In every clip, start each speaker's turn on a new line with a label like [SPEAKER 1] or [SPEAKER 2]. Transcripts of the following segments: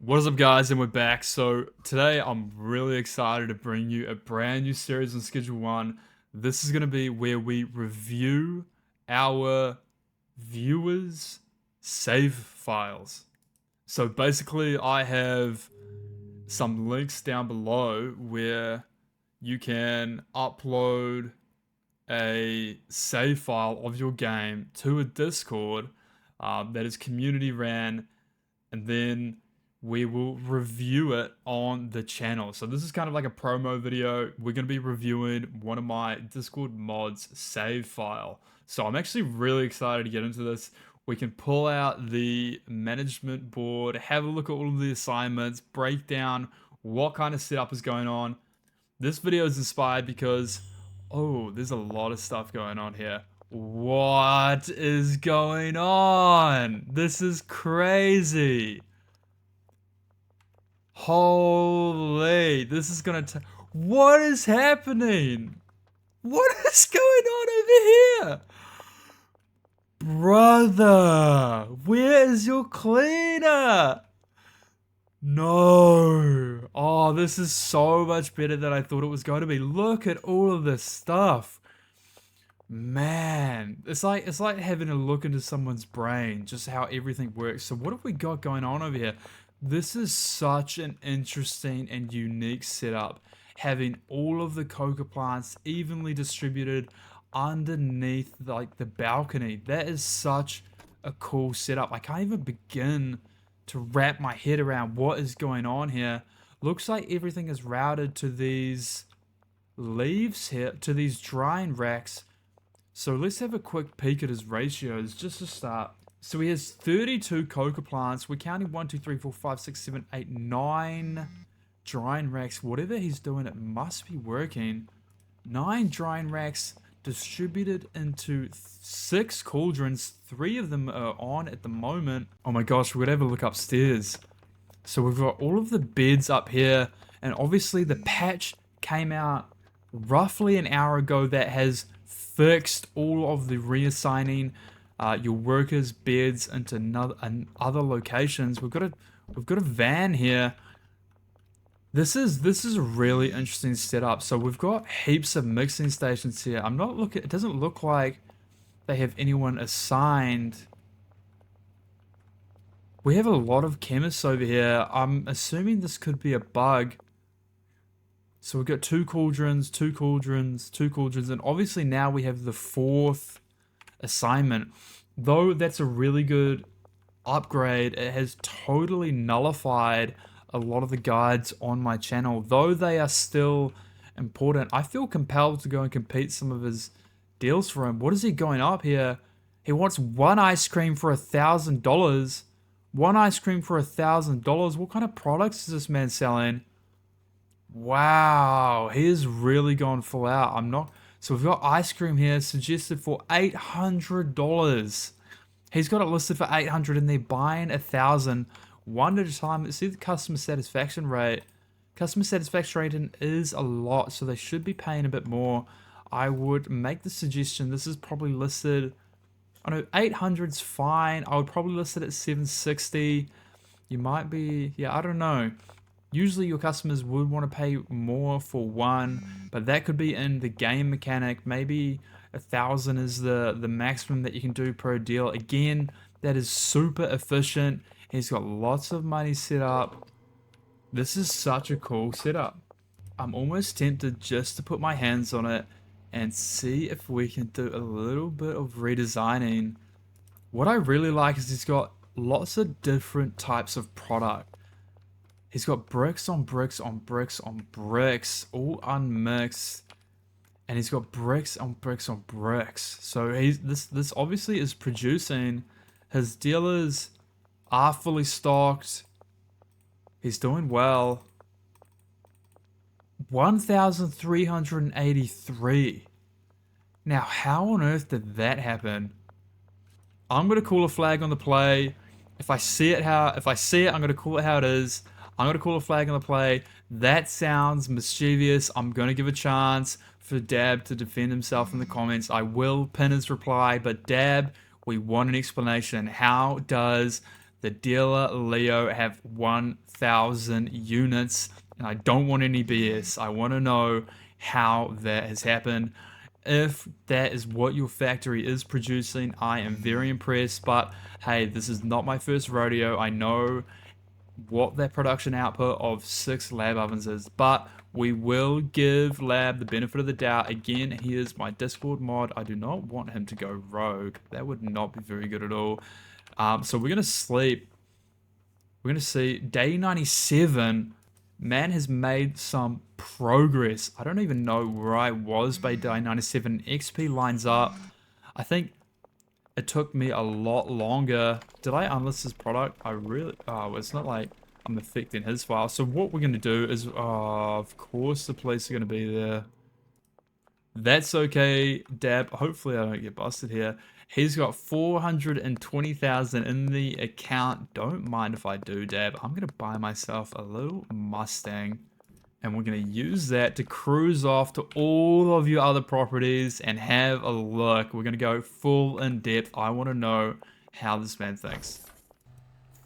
[SPEAKER 1] What is up, guys? And we're back. So today I'm really excited to bring you a brand new series on Schedule 1. This is going to be where we review our viewers' save files. So basically I have some links down below where you can upload a save file of your game to a Discord that is community ran, and then we will review it on the channel. So this is kind of like a promo video. We're going to be reviewing one of my Discord mods save file. So I'm actually really excited to get into this. We can pull out the management board, have a look at all of the assignments, break down what kind of setup is going on. This video is inspired because, oh, there's a lot of stuff going on here. What is going on? This is crazy. Holy, this is gonna what is happening? What is going on over here? Brother, where is your cleaner? No. Oh, this is so much better than I thought it was going to be. Look at all of this stuff. Man, it's like having a look into someone's brain, just how everything works. So what have we got going on over here? This is such an interesting and unique setup, having all of the coca plants evenly distributed underneath like the balcony. That is such a cool setup. I can't even begin to wrap my head around what is going on here. Looks like everything is routed to these leaves here, to these drying racks. So let's have a quick peek at his ratios just to start. So he has 32 coca plants. We're counting 1, 2, 3, 4, 5, 6, 7, 8, 9 drying racks. Whatever he's doing, it must be working. 9 drying racks distributed into 6 cauldrons. 3 of them are on at the moment. Oh my gosh, we're gonna have a look upstairs. So we've got all of the beds up here, and obviously the patch came out roughly an hour ago that has fixed all of the reassigning your workers' beds into other locations. We've got a van here. This is a really interesting setup. So we've got heaps of mixing stations here. I'm not looking. It doesn't look like they have anyone assigned. We have a lot of chemists over here. I'm assuming this could be a bug. So we've got 2 cauldrons, 2 cauldrons, 2 cauldrons, and obviously now we have the 4th assignment. Though that's a really good upgrade, it has totally nullified a lot of the guides on my channel. Though they are still important, I feel compelled to go and compete some of his deals for him. What is he going up here? He wants 1 ice cream for $1,000. 1 ice cream for $1,000. What kind of products is this man selling? Wow, he is really gone full out. I'm not. So we've got ice cream here suggested for $800. He's got it listed for $800, and they're buying 1,000 one at a time. Let's see the customer satisfaction rate. Customer satisfaction rating is a lot, so they should be paying a bit more. I would make the suggestion. This is probably listed. I know 800's fine. I would probably list it at 760. You might be. Yeah, I don't know. Usually your customers would want to pay more for one, but that could be in the game mechanic. Maybe 1,000 is the maximum that you can do per deal. Again, that is super efficient. He's got lots of money set up. This is such a cool setup. I'm almost tempted just to put my hands on it and see if we can do a little bit of redesigning. What I really like is he's got lots of different types of product. He's got bricks on bricks on bricks on bricks, all unmixed, and he's got bricks on bricks on bricks. So this obviously is producing. His dealers are fully stocked. He's doing well. 1,383. Now, how on earth did that happen? I'm gonna call a flag on the play. If I see it, I'm gonna call it how it is. I'm going to call a flag on the play. That sounds mischievous. I'm going to give a chance for Dab to defend himself in the comments. I will pin his reply, but Dab, we want an explanation. How does The dealer Leo have 1,000 units, and I don't want any BS. I want to know how that has happened. If that is what your factory is producing, I am very impressed. But hey, this is not my first rodeo. I know what their production output of 6 lab ovens is, but we will give Lab the benefit of the doubt. Again, he is my Discord mod. I do not want him to go rogue. That would not be very good at all. So we're going to sleep. We're going to see day 97. Man has made some progress. I don't even know where I was by day 97. XP lines up. I think it took me a lot longer. Did I unlist his product? I really... Oh, it's not like I'm affecting his file. So what we're going to do is... Oh, of course the police are going to be there. That's okay, Dab. Hopefully I don't get busted here. He's got 420,000 in the account. Don't mind if I do, Dab. I'm going to buy myself a little Mustang. And we're going to use that to cruise off to all of your other properties and have a look. We're going to go full in depth. I want to know how this man thinks.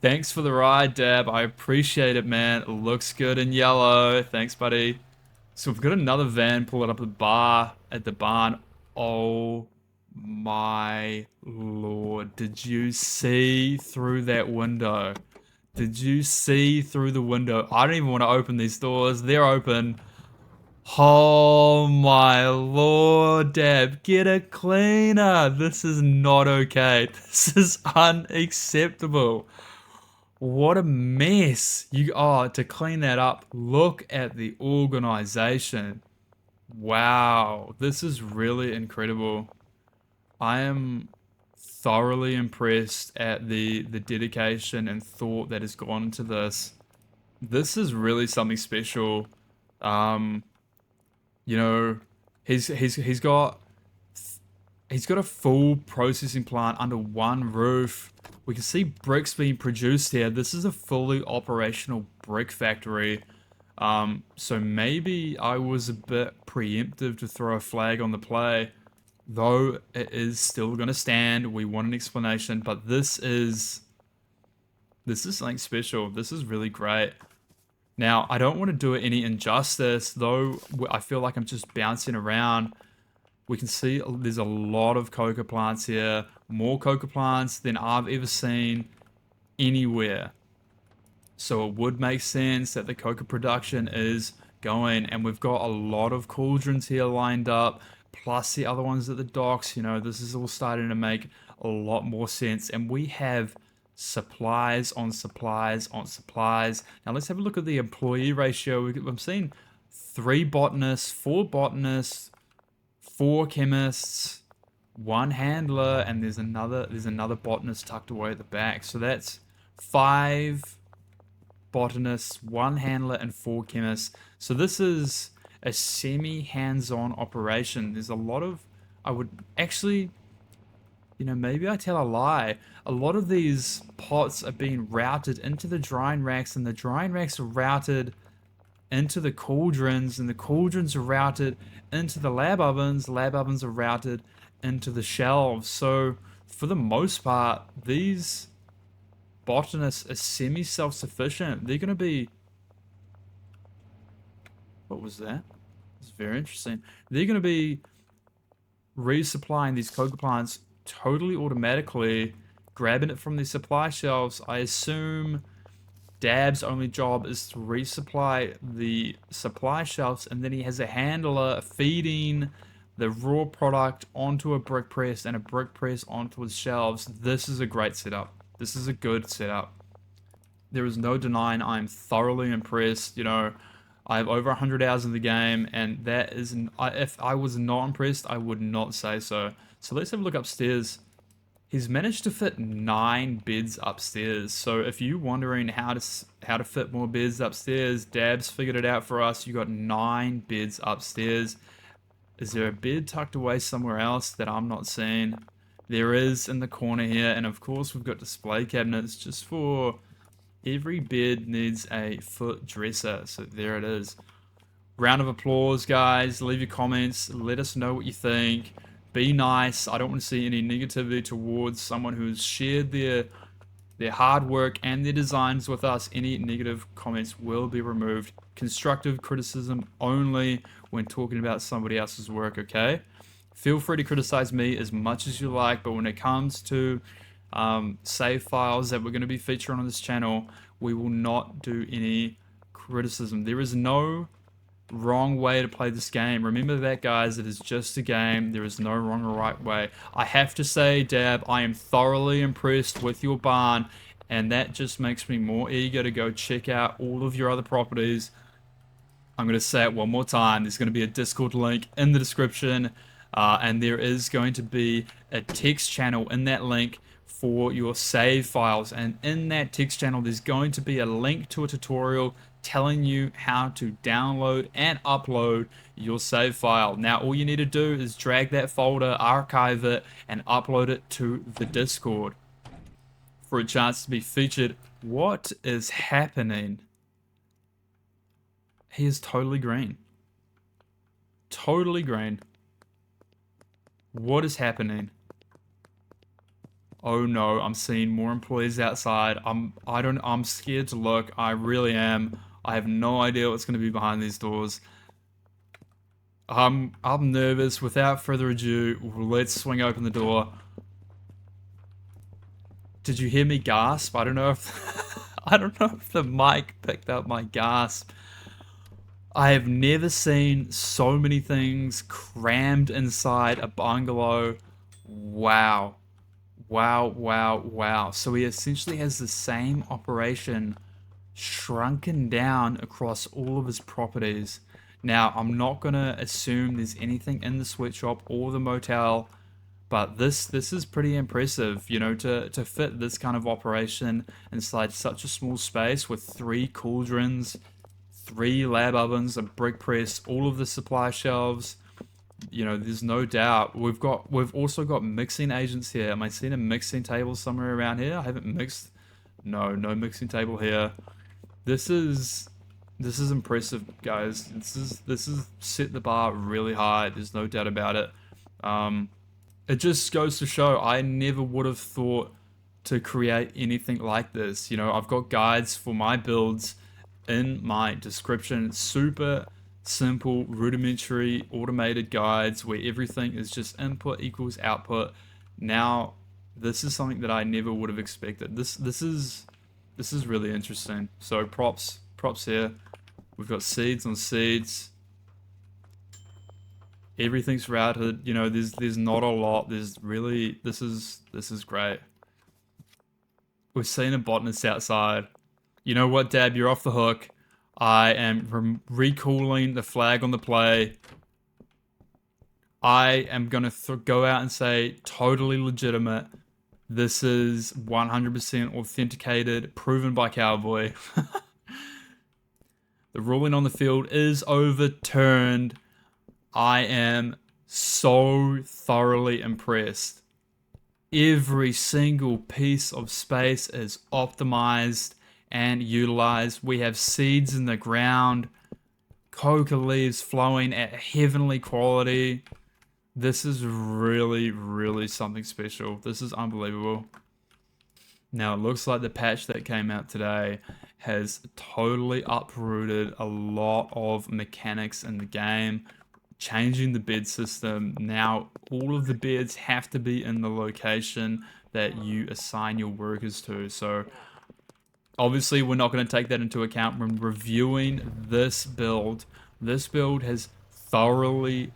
[SPEAKER 1] Thanks for the ride, Dab. I appreciate it, man. It looks good in yellow. Thanks, buddy. So we've got another van pulling up at the barn. Oh my lord. Did you see through that window? Did you see through the window? I don't even want to open these doors. They're open. Oh my lord, Dab. Get a cleaner. This is not okay. This is unacceptable. What a mess. To clean that up, look at the organization. Wow. This is really incredible. I am thoroughly impressed at the dedication and thought that has gone into this. This is really something special. You know, he's got a full processing plant under one roof. We can see bricks being produced here. This is a fully operational brick factory. So maybe I was a bit preemptive to throw a flag on the play. Though it is still going to stand. We want an explanation, but this is something special. This is really great. Now, I don't want to do it any injustice, though I feel like I'm just bouncing around. We can see there's a lot of coca plants here. More coca plants than I've ever seen anywhere. So it would make sense that the coca production is going, and we've got a lot of cauldrons here lined up, plus the other ones at the docks. You know, this is all starting to make a lot more sense, and we have supplies on supplies on supplies. Now let's have a look at the employee ratio. I'm seeing 3 botanists, 4 botanists, 4 chemists, 1 handler, and there's another botanist tucked away at the back. So that's 5 botanists, 1 handler, and 4 chemists. So this is a semi-hands-on operation. There's a lot of... I would actually... You know, maybe I tell a lie. A lot of these pots are being routed into the drying racks, and the drying racks are routed into the cauldrons, and the cauldrons are routed into the lab ovens are routed into the shelves. So, for the most part, these botanists are semi-self-sufficient. They're going to be... What was that? It's very interesting. They're going to be resupplying these coca plants totally automatically, grabbing it from the supply shelves. I assume Dab's only job is to resupply the supply shelves, and then he has a handler feeding the raw product onto a brick press and a brick press onto his shelves. This is a great setup. This is a good setup. There is no denying I'm thoroughly impressed. You know, I have over 100 hours in the game, and that is... if I was not impressed, I would not say so. So let's have a look upstairs. He's managed to fit 9 beds upstairs. So if you're wondering how to fit more beds upstairs, Dab's figured it out for us. You got 9 beds upstairs. Is there a bed tucked away somewhere else that I'm not seeing? There is in the corner here, and of course we've got display cabinets just for... Every bed needs a foot dresser, so there it is. Round of applause, guys. Leave your comments. Let us know what you think. Be nice. I don't want to see any negativity towards someone who's shared their their hard work and their designs with us. Any negative comments will be removed. Constructive criticism only when talking about somebody else's work, okay? Feel free to criticize me as much as you like, but when it comes to save files that we're going to be featuring on this channel, we will not do any criticism. There is no wrong way to play this game. Remember that, guys. It is just a game. There is no wrong or right way. I have to say, Dab, I am thoroughly impressed with your barn, and that just makes me more eager to go check out all of your other properties. I'm going to say it one more time. There's going to be a Discord link in the description, and there is going to be a text channel in that link for your save files. And in that text channel, there's going to be a link to a tutorial telling you how to download and upload your save file. Now, all you need to do is drag that folder, archive it, and upload it to the Discord for a chance to be featured. What is happening? He is totally green. Totally green. What is happening? Oh no, I'm seeing more employees outside. I'm scared to look. I really am. I have no idea what's going to be behind these doors. I'm nervous. Without further ado, let's swing open the door. Did you hear me gasp? I don't know if I don't know if the mic picked up my gasp. I have never seen so many things crammed inside a bungalow. Wow. Wow, wow, wow. So he essentially has the same operation shrunken down across all of his properties. Now, I'm not going to assume there's anything in the sweatshop or the motel, but this is pretty impressive, you know, to fit this kind of operation inside such a small space with 3 cauldrons, 3 lab ovens, a brick press, all of the supply shelves. You know, there's no doubt. We've also got mixing agents here. Am I seeing a mixing table somewhere around here? I haven't mixed. No mixing table here. This is impressive, guys. This is set the bar really high. There's no doubt about it. It just goes to show I never would have thought to create anything like this. You know, I've got guides for my builds in my description. Super simple, rudimentary, automated guides where everything is just input equals output. Now, this is something that I never would have expected. This is really interesting. So props here. We've got seeds on seeds. Everything's routed. You know, there's not a lot. This is great. We've seen a botanist outside. You know what, Dab? You're off the hook. I am recalling the flag on the play. I am going to go out and say totally legitimate. This is 100% authenticated, proven by Cowboy. The ruling on the field is overturned. I am so thoroughly impressed. Every single piece of space is optimized and utilized. We have seeds in the ground, coca leaves flowing at heavenly quality. This is really, really something special. This is unbelievable. Now, it looks like the patch that came out today has totally uprooted a lot of mechanics in the game, changing the bed system. Now, all of the beds have to be in the location that you assign your workers to. So, obviously, we're not going to take that into account when reviewing this build. This build has thoroughly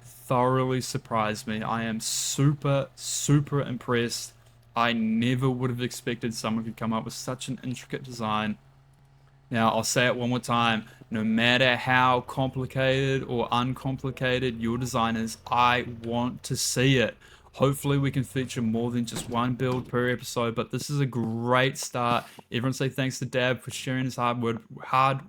[SPEAKER 1] surprised me. I am super impressed. I never would have expected someone could come up with such an intricate design. Now, I'll say it one more time. No matter how complicated or uncomplicated your design is, I want to see it. Hopefully we can feature more than just one build per episode, but this is a great start. Everyone say thanks to Dab for sharing his hard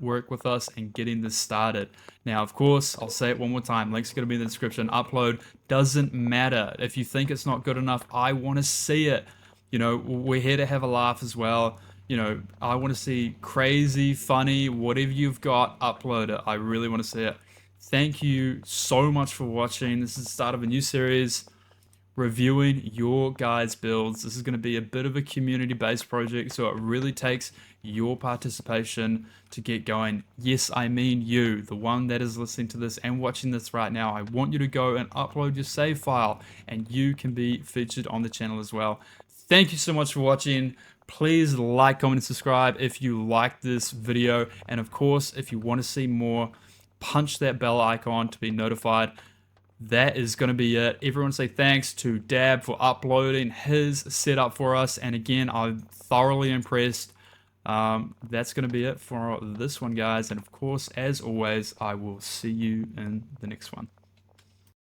[SPEAKER 1] work with us and getting this started. Now, of course, I'll say it one more time. Links are going to be in the description. Upload doesn't matter. If you think it's not good enough, I want to see it. You know, we're here to have a laugh as well. You know, I want to see crazy, funny, whatever you've got, upload it. I really want to see it. Thank you so much for watching. This is the start of a new series. reviewing your guys' builds. This is going to be a bit of a community-based project, so it really takes your participation to get going. Yes, I mean you, the one that is listening to this and watching this right now. I want you to go and upload your save file, and you can be featured on the channel as well. Thank you so much for watching. Please like, comment, and subscribe if you like this video. And of course, if you want to see more, punch that bell icon to be notified. That is going to be it. Everyone say thanks to Dab for uploading his setup for us. And again, I'm thoroughly impressed. That's going to be it for this one, guys. And of course, as always, I will see you in the next one.